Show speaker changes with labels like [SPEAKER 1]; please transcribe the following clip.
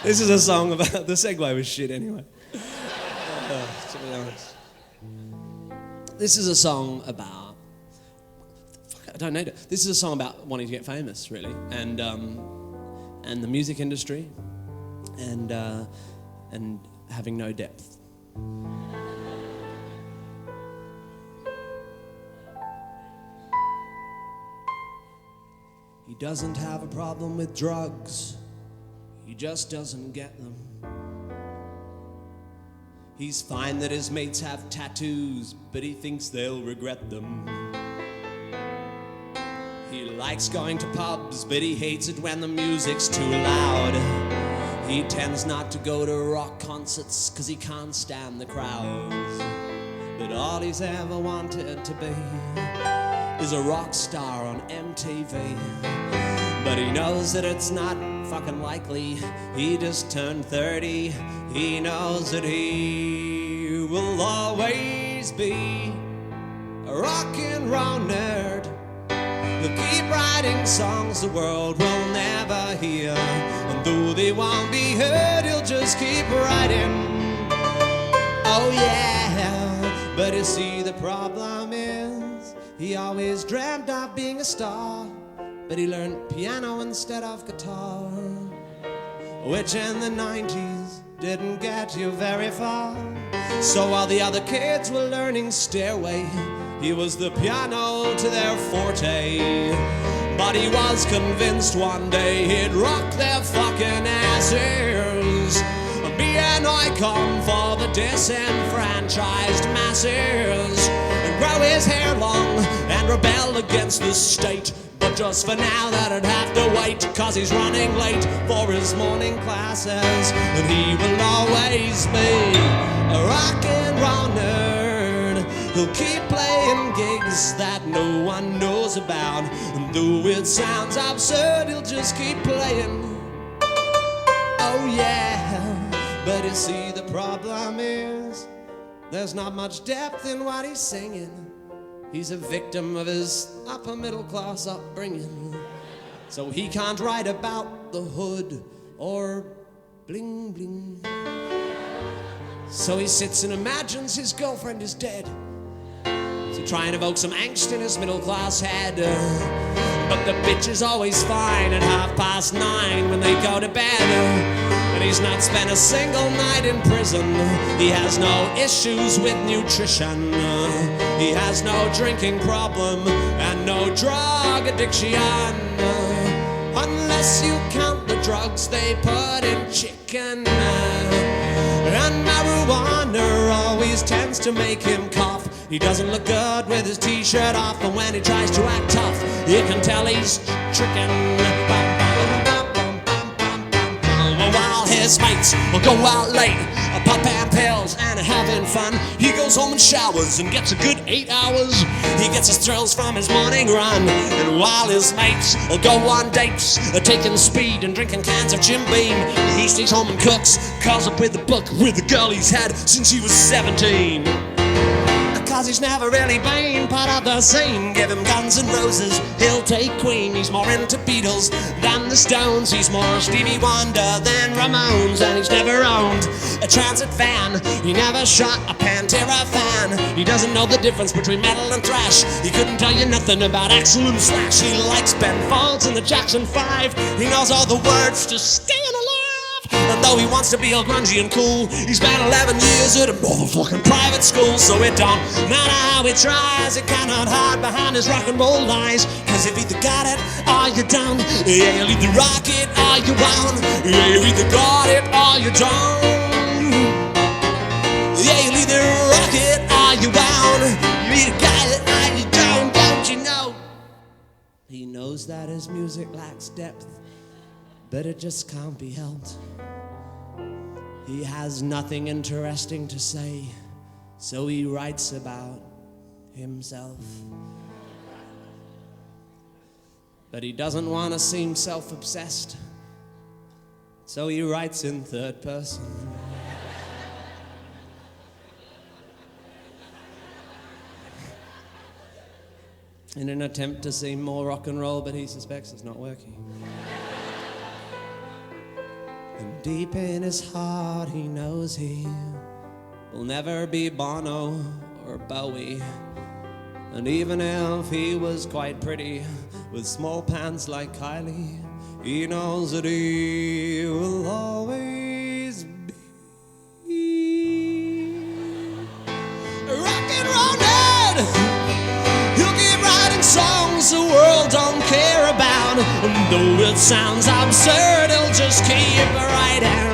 [SPEAKER 1] This is a song about... The segue was shit anyway. To be honest. This is a song about... Fuck, I don't need it. This is a song about wanting to get famous, really. And the music industry. And having no depth. He doesn't have a problem with drugs. He just doesn't get them. He's fine that his mates have tattoos, but he thinks they'll regret them. He likes going to pubs, but he hates it when the music's too loud. He tends not to go to rock concerts, 'cause he can't stand the crowds. But all he's ever wanted to be is a rock star on MTV. But he knows that it's not fucking likely. He just turned 30. He knows that he will always be a rock and roll nerd. He'll keep writing songs the world will never hear. And though they won't be heard, he'll just keep writing. Oh yeah. But you see, the problem is he always dreamt of being a star. But he learned piano instead of guitar, which in the 90s didn't get you very far. So while the other kids were learning Stairway, he was the piano to their forte. But he was convinced one day he'd rock their fucking asses, be an icon for the disenfranchised masses, and grow his hair long and rebel against the state. But just for now that'd have to wait, 'cause he's running late for his morning classes. And he will always be a rock and roll nerd. He'll keep playing gigs that no one knows about. And though it sounds absurd, he'll just keep playing. Oh yeah. But you see, the problem is there's not much depth in what he's singing. He's a victim of his upper middle class upbringing. So he can't write about the hood or bling bling. So he sits and imagines his girlfriend is dead, to try and evoke some angst in his middle class head. But the bitch is always fine at 9:30 when they go to bed. And he's not spent a single night in prison. He has no issues with nutrition. He has no drinking problem and no drug addiction. Unless you count the drugs they put in chicken. And marijuana always tends to make him cough. He doesn't look good with his t-shirt off, and when he tries to act tough, you can tell he's tricking. While his mates will go out late, popping pills and having fun, he goes home and showers and gets a good 8 hours. He gets his thrills from his morning run. And while his mates will go on dates, taking speed and drinking cans of Jim Beam, he stays home and cooks, curls up with a book with the girl he's had since he was 17. 'Cause he's never really been part of the scene. Give him Guns N' Roses, he'll take Queen. He's more into Beatles than the Stones. He's more Stevie Wonder than Ramones. And he's never owned a transit van. He never shot a Pantera fan. He doesn't know the difference between metal and thrash. He couldn't tell you nothing about Axl and Slash. He likes Ben Folds and the Jackson 5. He knows all the words to Staying Alive. And though he wants to be all grungy and cool, he spent 11 years at a motherfucking private school. So it don't matter how he tries, he cannot hide behind his rock and roll lies. 'Cause if you either got it or you don't, yeah, you'll either rock it or you won't. Yeah, you either got it or you don't. Yeah, you'll either rock it or you won't. You either got it or you don't you know? He knows that his music lacks depth, but it just can't be helped. He has nothing interesting to say, so he writes about himself. But he doesn't want to seem self-obsessed, so he writes in third person. In an attempt to seem more rock and roll, but he suspects it's not working. And deep in his heart he knows he will never be Bono or Bowie. And even if he was quite pretty with small pants like Kylie, he knows that he will always be rock and roll dead. He'll keep writing songs the world don't care about, and though it sounds absurd, he'll just keep writing.